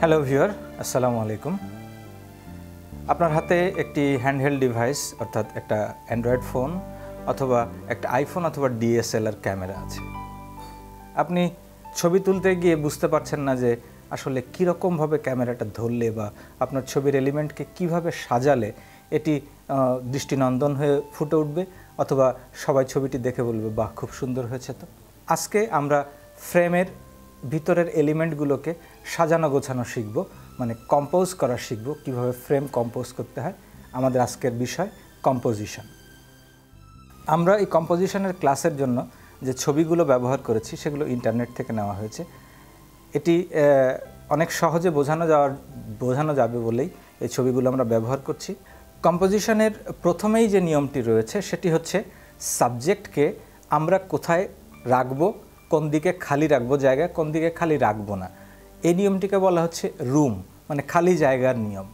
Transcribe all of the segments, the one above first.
Hello viewer, আসসালামু আলাইকুম। আপনার হাতে একটি হ্যান্ডহেল্ড ডিভাইস অর্থাৎ একটা অ্যান্ড্রয়েড ফোন অথবা একটা আইফোন অথবা ডিএসএলআর ক্যামেরা আছে। আপনি ছবি তুলতে গিয়ে বুঝতে পারছেন না যে আসলে কীরকমভাবে ক্যামেরাটা ধরলে বা আপনার ছবির এলিমেন্টকে কিভাবে সাজালে এটি দৃষ্টিনন্দন হয়ে ফুটে উঠবে অথবা সবাই ছবিটি দেখে বলবে বাহ, খুব সুন্দর হয়েছে। তো আজকে আমরা ফ্রেমের ভিতরের এলিমেন্টগুলোকে সাজানো গোছানো শিখব, মানে কম্পোজ করা শিখব, কিভাবে ফ্রেম কম্পোজ করতে হয়। আমাদের আজকের বিষয় কম্পোজিশন। আমরা এই কম্পোজিশনের ক্লাসের জন্য যে ছবিগুলো ব্যবহার করেছি সেগুলো ইন্টারনেট থেকে নেওয়া হয়েছে। এটি অনেক সহজে বোঝানো যাবে বলেই এই ছবিগুলো আমরা ব্যবহার করছি। কম্পোজিশনের প্রথমেই যে নিয়মটি রয়েছে সেটি হচ্ছে সাবজেক্টকে আমরা কোথায় রাখবো, কোন দিকে খালি রাখবো জায়গা, কোন দিকে খালি রাখবো না, এই নিয়মটিকে বলা হচ্ছে রুম, মানে খালি জায়গার নিয়ম।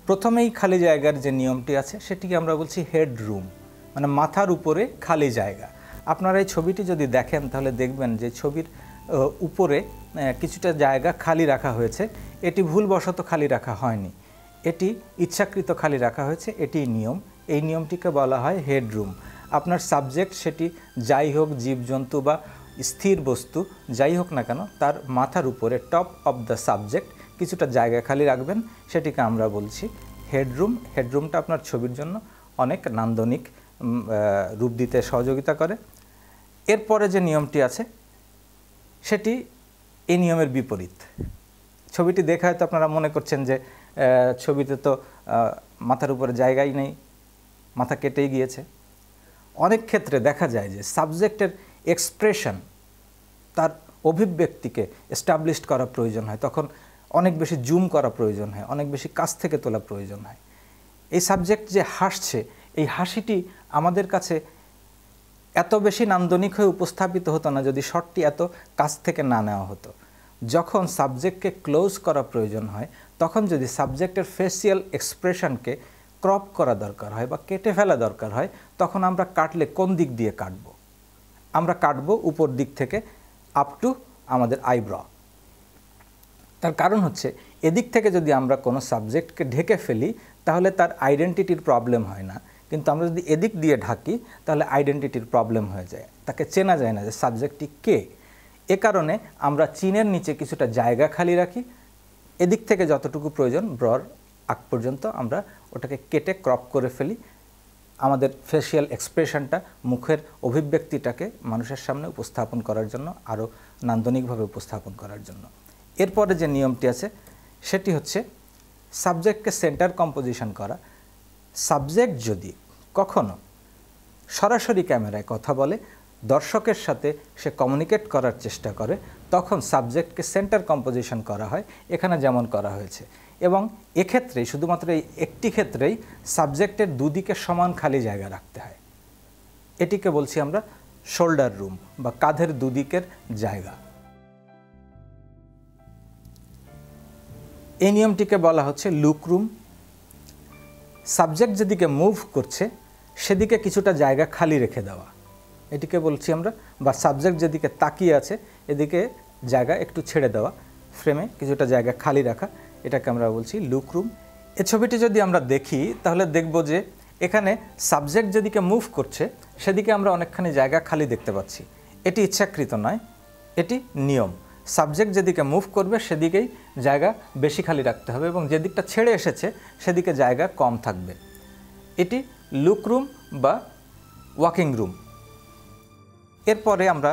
প্রথমেই খালি জায়গার যে নিয়মটি আছে সেটিকে আমরা বলছি হেড রুম, মানে মাথার উপরে খালি জায়গা। আপনারা এই ছবিটি যদি দেখেন তাহলে দেখবেন যে ছবির উপরে কিছুটা জায়গা খালি রাখা হয়েছে। এটি ভুলবশত খালি রাখা হয়নি, এটি ইচ্ছাকৃত খালি রাখা হয়েছে, এটি নিয়ম। এই নিয়মটিকে বলা হয় হেড রুম। আপনার সাবজেক্ট সেটি যাই হোক, জীবজন্তু বা স্থির বস্তু যাই হোক না কেন, তার মাথার উপরে টপ অফ দ্য সাবজেক্ট কিছুটা জায়গা খালি রাখবেন, সেটিকে আমরা বলছি হেডরুম। হেডরুমটা আপনার ছবির জন্য অনেক নান্দনিক রূপ দিতে সহযোগিতা করে। এরপরে যে নিয়মটি আছে সেটি এই নিয়মের বিপরীত। ছবিটি দেখে হয়তো আপনারা মনে করছেন যে ছবিতে তো মাথার উপরে জায়গাই নেই, মাথা কেটেই গিয়েছে। অনেক ক্ষেত্রে দেখা যায় যে সাবজেক্টের এক্সপ্রেশন, তার অভিব্যক্তিকে এস্টাবলিশড করা প্রয়োজন হয়, তখন অনেক বেশি জুম করা প্রয়োজন হয়, অনেক বেশি কাছ থেকে তোলা প্রয়োজন হয়। এই সাবজেক্ট যে হাসছে, এই হাসিটি আমাদের কাছে এত বেশি নান্দনিক হয়ে উপস্থাপিত হতো না যদি শটটি এত কাছ থেকে না নেওয়া হতো। যখন সাবজেক্টকে ক্লোজ করা প্রয়োজন হয়, তখন যদি সাবজেক্টের ফেসিয়াল এক্সপ্রেশনকে ক্রপ করা দরকার হয় বা কেটে ফেলা দরকার হয়, তখন আমরা কাটলে কোন দিক দিয়ে কাটবো? আমরা কাটবো উপর দিক থেকে আপ টু আমাদের আইব্রো। তার কারণ হচ্ছে এদিক থেকে যদি আমরা কোনো সাবজেক্টকে ঢেকে ফেলি তাহলে তার আইডেন্টিটির প্রবলেম হয় না, কিন্তু আমরা যদি এদিক দিয়ে ঢাকি তাহলে আইডেন্টিটির প্রবলেম হয়ে যায়, তাকে চেনা যায় না যে সাবজেক্টটি কে। এ কারণে আমরা চিনের নিচে কিছুটা জায়গা খালি রাখি, এদিক থেকে যতটুকু প্রয়োজন ব্রর আগ পর্যন্ত আমরা ওটাকে কেটে ক্রপ করে ফেলি, আমাদের ফেসিয়াল এক্সপ্রেশনটা, মুখের অভিব্যক্তিটাকে মানুষের সামনে উপস্থাপন করার জন্য, আরও নান্দনিকভাবে উপস্থাপন করার জন্য। এরপরে যে নিয়মটি আছে সেটি হচ্ছে সাবজেক্টকে সেন্টার কম্পোজিশন করা। সাবজেক্ট যদি কখনো সরাসরি ক্যামেরায় কথা বলে, দর্শকের সাথে সে কমিউনিকেট করার চেষ্টা করে, তখন সাবজেক্টকে সেন্টার কম্পোজিশন করা হয়, এখানে যেমন করা হয়েছে। এবং এক্ষেত্রে শুধুমাত্র এই একটি ক্ষেত্রেই সাবজেক্টের দুদিকে সমান খালি জায়গা রাখতে হয়। এটিকে বলছি আমরা শোল্ডার রুম বা কাঁধের দুদিকের জায়গা। এই নিয়মটিকে বলা হচ্ছে লুক রুম। সাবজেক্ট যেদিকে মুভ করছে সেদিকে কিছুটা জায়গা খালি রেখে দেওয়া, এটিকে বলছি আমরা, বা সাবজেক্ট যেদিকে তাকিয়ে আছে এদিকে জায়গা একটু ছেড়ে দেওয়া, ফ্রেমে কিছুটা জায়গা খালি রাখা, এটাকে আমরা বলছি লুক রুম। এই ছবিটি যদি আমরা দেখি তাহলে দেখব যে এখানে সাবজেক্ট যেদিকে মুভ করছে সেদিকে আমরা অনেকখানি জায়গা খালি দেখতে পাচ্ছি। এটি ইচ্ছাকৃত নয়, এটি নিয়ম। সাবজেক্ট যেদিকে মুভ করবে সেদিকেই জায়গা বেশি খালি রাখতে হবে এবং যেদিকটা ছেড়ে এসেছে সেদিকে জায়গা কম থাকবে। এটি লুক রুম বা ওয়াকিং রুম। এরপরে আমরা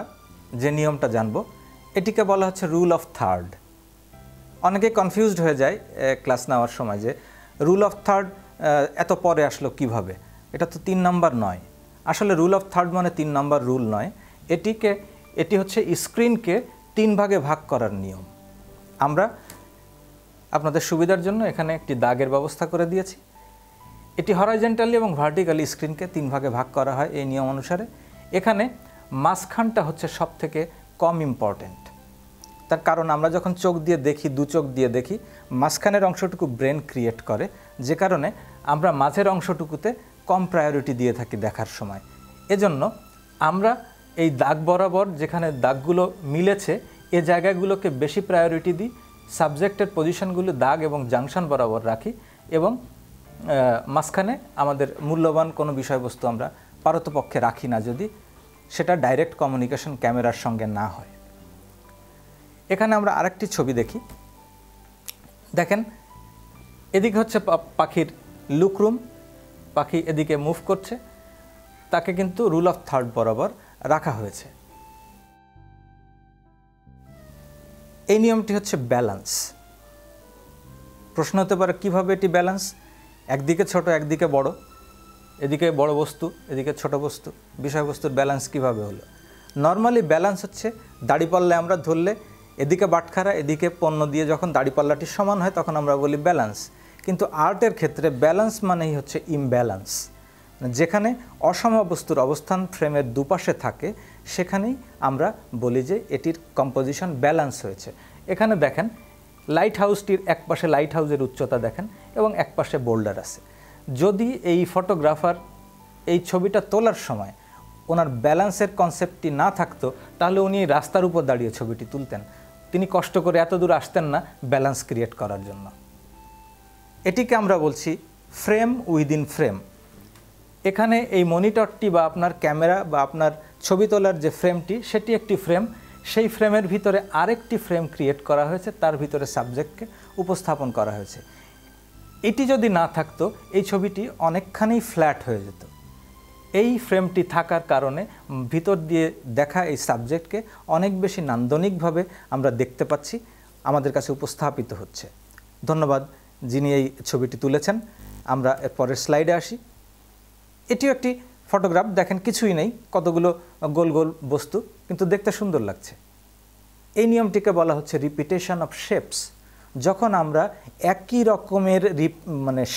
যে নিয়মটা জানব এটিকে বলা হচ্ছে রুল অফ থার্ড। অনেকে কনফিউজড হয়ে যায় ক্লাস নেওয়ার সময় যে রুল অফ থার্ড এত পরে আসলো কিভাবে, এটা তো 3 নম্বর নয়। আসলে রুল অফ থার্ড মানে 3 নম্বর রুল নয়, এটি হচ্ছে স্ক্রিনকে 3 ভাগে ভাগ করার নিয়ম। আমরা আপনাদের সুবিধার জন্য এখানে একটি দাগের ব্যবস্থা করে দিয়েছি। এটি হরাইজন্টালি এবং ভার্টিক্যালি স্ক্রিনকে 3 ভাগে ভাগ করা হয় এই নিয়ম অনুসারে। এখানে মাঝখানটা হচ্ছে সব থেকে কম ইম্পর্টেন্ট। তার কারণ আমরা যখন চোখ দিয়ে দেখি, 2 চোখ দিয়ে দেখি, মাঝখানের অংশটুকু ব্রেন ক্রিয়েট করে, যে কারণে আমরা মাঝের অংশটুকুতে কম প্রায়োরিটি দিয়ে থাকি দেখার সময়। এজন্য আমরা এই দাগ বরাবর যেখানে দাগগুলো মিলেছে এ জায়গাগুলোকে বেশি প্রায়োরিটি দিই সাবজেক্টের পজিশনগুলো দাগ এবং জাংশন বরাবর রাখি এবং মাঝখানে আমাদের মূল্যবান কোনো বিষয়বস্তু আমরা পারতপক্ষে রাখি না, যদি সেটা ডাইরেক্ট কমিউনিকেশন ক্যামেরার সঙ্গে না হয়। এখানে আমরা আরেকটি ছবি দেখি। দেখেন, এদিকে হচ্ছে পাখির লুকরুম, পাখি এদিকে মুভ করছে, তাকে কিন্তু রুল অফ থার্ড বরাবর রাখা হয়েছে। এই নিয়মটি হচ্ছে ব্যালেন্স। প্রশ্ন হতে পারে কিভাবে এটি ব্যালেন্স? একদিকে ছোট একদিকে বড়, এদিকে বড় বস্তু এদিকে ছোট বস্তু, বিষয়বস্তুর ব্যালেন্স কিভাবে হলো? নর্মালি ব্যালেন্স হচ্ছে দাড়িপাল্লা আমরা ধরলে এদিকে বাটখারা এদিকে পণ্য দিয়ে যখন দাড়িপাল্লাটি সমান হয় তখন আমরা বলি ব্যালেন্স। কিন্তু আর্টের ক্ষেত্রে ব্যালেন্স মানেই হচ্ছে ইমব্যালেন্স। যেখানে অসম বস্তুর অবস্থান ফ্রেমের দুপাশে থাকে সেখানেই আমরা বলি যে এটির কম্পোজিশন ব্যালেন্স হয়েছে। এখানে দেখেন, লাইট হাউসটির এক পাশে লাইট হাউসের উচ্চতা দেখেন এবং এক পাশে বোল্ডার আছে। যদি এই ফটোগ্রাফার এই ছবিটা তোলার সময় ওনার ব্যালেন্সের কনসেপ্টটি না থাকতো তাহলে উনি রাস্তার উপর দাঁড়িয়ে ছবিটি তুলতেন। তিনি কষ্ট করে এত দূর আসতেন না ব্যালেন্স ক্রিয়েট করার জন্য। এটিকে আমরা বলছি ফ্রেম উইদিন ফ্রেম। এখানে এই মনিটরটি বা আপনার ক্যামেরা বা আপনার ছবি তোলার যে ফ্রেমটি সেটি একটি ফ্রেম, সেই ফ্রেমের ভিতরে আরেকটি ফ্রেম ক্রিয়েট করা হয়েছে, তার ভিতরে সাবজেক্টকে উপস্থাপন করা হয়েছে। এটি যদি না থাকতো এই ছবিটি অনেকখানি ফ্ল্যাট হয়ে যেত। এই ফ্রেমটি থাকার কারণে ভিতর দিয়ে দেখা এই সাবজেক্টকে অনেক বেশি নান্দনিকভাবে আমরা দেখতে পাচ্ছি, আমাদের কাছে উপস্থাপিত হচ্ছে। ধন্যবাদ যিনি এই ছবিটি তুলেছেন। আমরা এর পরের স্লাইডে আসি। এটিও একটি ফটোগ্রাফ। দেখেন, কিছুই নেই, কতগুলো গোল গোল বস্তু, কিন্তু দেখতে সুন্দর লাগছে। এই নিয়মটিকে বলা হচ্ছে রিপিটেশন অফ শেপস। যখন আমরা একই রকমের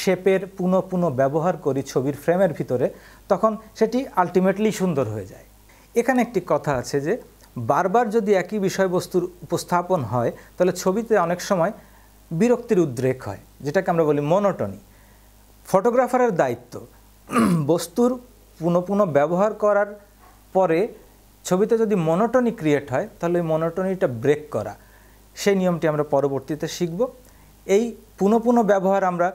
শেপের পুনঃ ব্যবহার করি ছবির ফ্রেমের ভিতরে, তখন সেটি আলটিমেটলি সুন্দর হয়ে যায়। এখানে একটি কথা আছে যে বারবার যদি একই বিষয়বস্তুর উপস্থাপন হয় তাহলে ছবিতে অনেক সময় বিরক্তির উদ্রেক হয়, যেটাকে আমরা বলি মনোটনি। ফটোগ্রাফারের দায়িত্ব বস্তুর পুনঃ ব্যবহার করার পরে ছবিতে যদি মনোটনি ক্রিয়েট হয় তাহলে ওই মনোটনিটা ব্রেক করা, সেই নিয়মটি আমরা পরবর্তীতে শিখব। এই পুনঃ ব্যবহার আমরা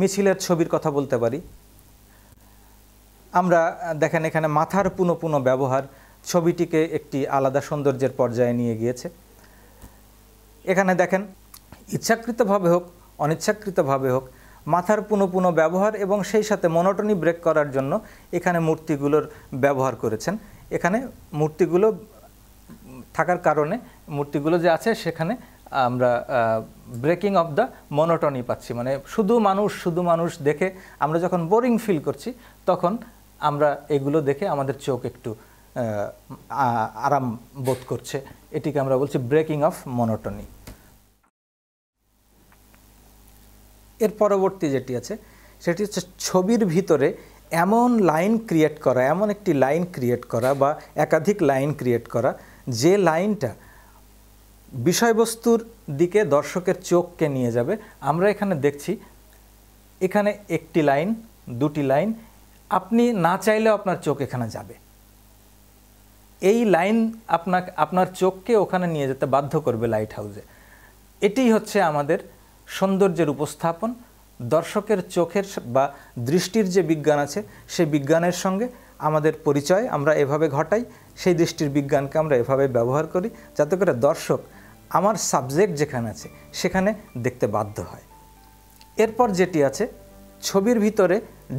মিছিলের ছবির কথা বলতে পারি। আমরা দেখেন এখানে মাথার পুনঃ ব্যবহার ছবিটিকে একটি আলাদা সৌন্দর্যের পর্যায়ে নিয়ে গিয়েছে। এখানে দেখেন, ইচ্ছাকৃতভাবে হোক অনিচ্ছাকৃতভাবে হোক মাথার পুনঃ ব্যবহার এবং সেই সাথে মনোটনি ব্রেক করার জন্য এখানে মূর্তিগুলোর ব্যবহার করেছেন। এখানে মূর্তিগুলো থাকার কারণে মূর্তিগুলো যে আছে সেখানে আমরা ব্রেকিং অফ দ্য মনোটনি পাচ্ছি। মানে শুধু মানুষ দেখে আমরা যখন বোরিং ফিল করছি তখন আমরা এগুলো দেখে আমাদের চোখ একটু আরাম বোধ করছে। এটিকে আমরা বলছি ব্রেকিং অফ মনোটনি। এর পরবর্তী যেটি আছে সেটি হচ্ছে ছবির ভিতরে এমন লাইন ক্রিয়েট করা, এমন একটি লাইন ক্রিয়েট করা বা একাধিক লাইন ক্রিয়েট করা যে লাইনটা বিষয়বস্তুর দিকে দর্শকের চোখকে নিয়ে যাবে। আমরা এখানে দেখছি এখানে একটি লাইন, দুটি লাইন, আপনি না চাইলেও আপনার চোখ এখানে যাবে। এই লাইন আপনার চোখকে ওখানে নিয়ে যেতে বাধ্য করবে লাইট হাউসে। এটি হচ্ছে আমাদের সৌন্দর্যের উপস্থাপন। দর্শকের চোখের বা দৃষ্টির যে বিজ্ঞান আছে সেই বিজ্ঞানের সঙ্গে আমাদের পরিচয় আমরা এভাবে ঘটাই, সেই দৃষ্টির বিজ্ঞানকে আমরা এভাবে ব্যবহার করি যাতে করে দর্শক আমার সাবজেক্ট যেখানে আছে সেখানে দেখতে বাধ্য হয়। এরপর যেটি আছে ছবির ভিতরে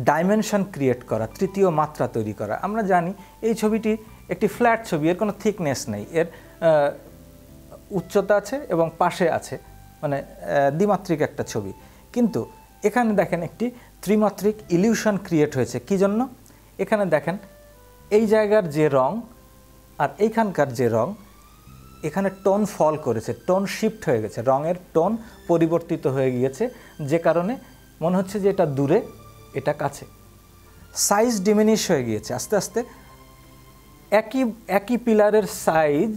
ডাইমেনশন ক্রিয়েট করা, তৃতীয় মাত্রা তৈরি করা। আমরা জানি এই ছবিটি একটি ফ্ল্যাট ছবি, এর কোনো থিকনেস নেই, এর উচ্চতা আছে এবং পাশে আছে, মানে দ্বিমাত্রিক একটা ছবি। কিন্তু এখানে দেখেন একটি ত্রিমাত্রিক ইলিউশন ক্রিয়েট হয়েছে। কি জন্য? এখানে দেখেন এই জায়গার যে রং আর এইখানকার যে রং, এখানে টোন ফল করেছে, টোন শিফট হয়ে গেছে, রঙের টোন পরিবর্তিত হয়ে গিয়েছে, যে কারণে মনে হচ্ছে যে এটা দূরে এটা কাছে। সাইজ ডিমিনিশ হয়ে গিয়েছে আস্তে আস্তে। একই পিলারের সাইজ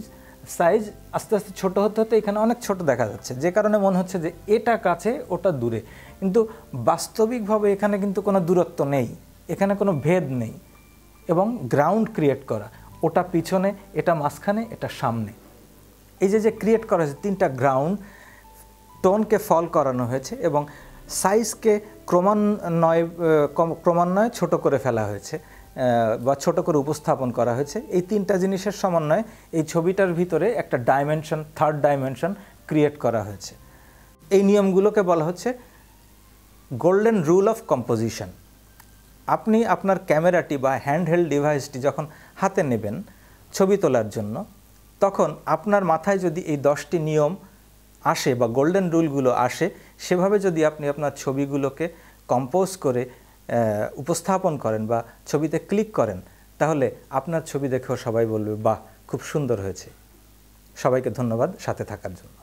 আস্তে আস্তে ছোট হতে হতে এখানে অনেক ছোট দেখা যাচ্ছে, যে কারণে মনে হচ্ছে যে এটা কাছে ওটা দূরে। কিন্তু বাস্তবিকভাবে এখানে কিন্তু কোনো দূরত্ব নেই, এখানে কোনো ভেদ নেই। এবং গ্রাউন্ড ক্রিয়েট করা, ওটা পিছনে, এটা মাঝখানে, এটা সামনে, এই যে ক্রিয়েট করা হয়েছে তিনটা গ্রাউন্ড, টোনকে ফল করানো হয়েছে এবং সাইজকে ক্রমান্বয়ে ছোট করে ফেলা হয়েছে বা ছোট করে উপস্থাপন করা হয়েছে। এই তিনটা জিনিসের সমন্বয়ে এই ছবিটার ভিতরে একটা ডাইমেনশন, থার্ড ডাইমেনশন ক্রিয়েট করা হয়েছে। এই নিয়মগুলোকে বলা হচ্ছে গোল্ডেন রুল অফ কম্পোজিশন। আপনি আপনার ক্যামেরাটি বা হ্যান্ডহেল্ড ডিভাইসটি যখন হাতে নেবেন ছবি তোলার জন্য, তখন আপনার মাথায় যদি এই 10টি নিয়ম আসে বা গোল্ডেন রুলগুলো আসে, সেভাবে যদি আপনি আপনার ছবিগুলোকে কম্পোজ করে উপস্থাপন করেন বা ছবিতে ক্লিক করেন, তাহলে আপনার ছবি দেখেও সবাই বলবে বাহ, খুব সুন্দর হয়েছে। সবাইকে ধন্যবাদ সাথে থাকার জন্য।